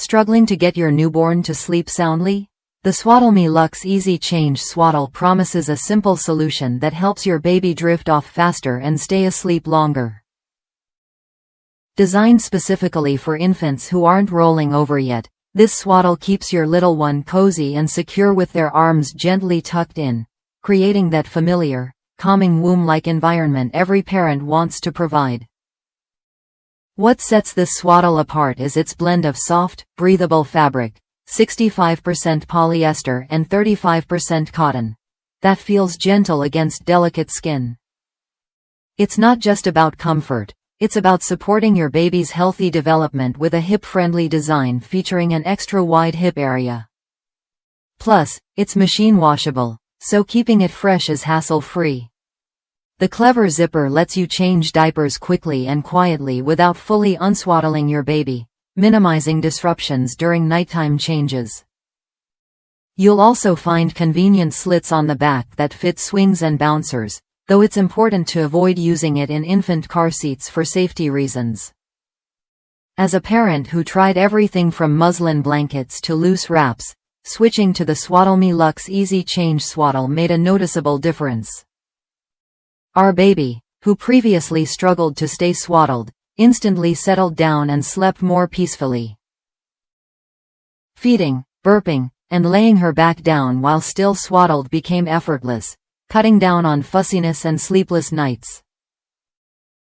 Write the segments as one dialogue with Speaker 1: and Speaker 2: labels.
Speaker 1: Struggling to get your newborn to sleep soundly? The SwaddleMe Luxe Easy Change Swaddle promises a simple solution that helps your baby drift off faster and stay asleep longer. Designed specifically for infants who aren't rolling over yet, this swaddle keeps your little one cozy and secure with their arms gently tucked in, creating that familiar, calming womb-like environment every parent wants to provide. What sets this swaddle apart is its blend of soft, breathable fabric, 65% polyester and 35% cotton, that feels gentle against delicate skin. It's not just about comfort, it's about supporting your baby's healthy development with a hip-friendly design featuring an extra-wide hip area. Plus, it's machine washable, so keeping it fresh is hassle-free. The clever zipper lets you change diapers quickly and quietly without fully unswaddling your baby, minimizing disruptions during nighttime changes. You'll also find convenient slits on the back that fit swings and bouncers, though it's important to avoid using it in infant car seats for safety reasons. As a parent who tried everything from muslin blankets to loose wraps, switching to the SwaddleMe Luxe Easy Change Swaddle made a noticeable difference. Our baby, who previously struggled to stay swaddled, instantly settled down and slept more peacefully. Feeding, burping, and laying her back down while still swaddled became effortless, cutting down on fussiness and sleepless nights.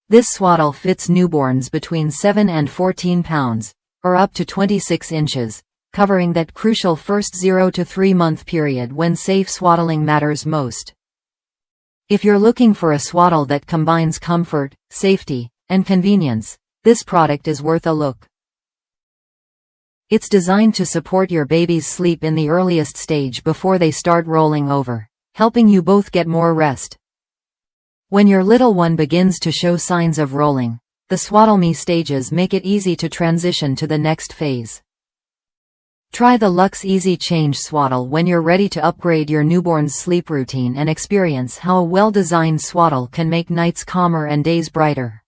Speaker 1: This swaddle fits newborns between 7 and 14 pounds, or up to 26 inches, covering that crucial first 0 to 3 month period when safe swaddling matters most. If you're looking for a swaddle that combines comfort, safety, and convenience, this product is worth a look. It's designed to support your baby's sleep in the earliest stage before they start rolling over, helping you both get more rest. When your little one begins to show signs of rolling, the SwaddleMe stages make it easy to transition to the next phase. Try the Luxe Easy Change Swaddle when you're ready to upgrade your newborn's sleep routine and experience how a well-designed swaddle can make nights calmer and days brighter.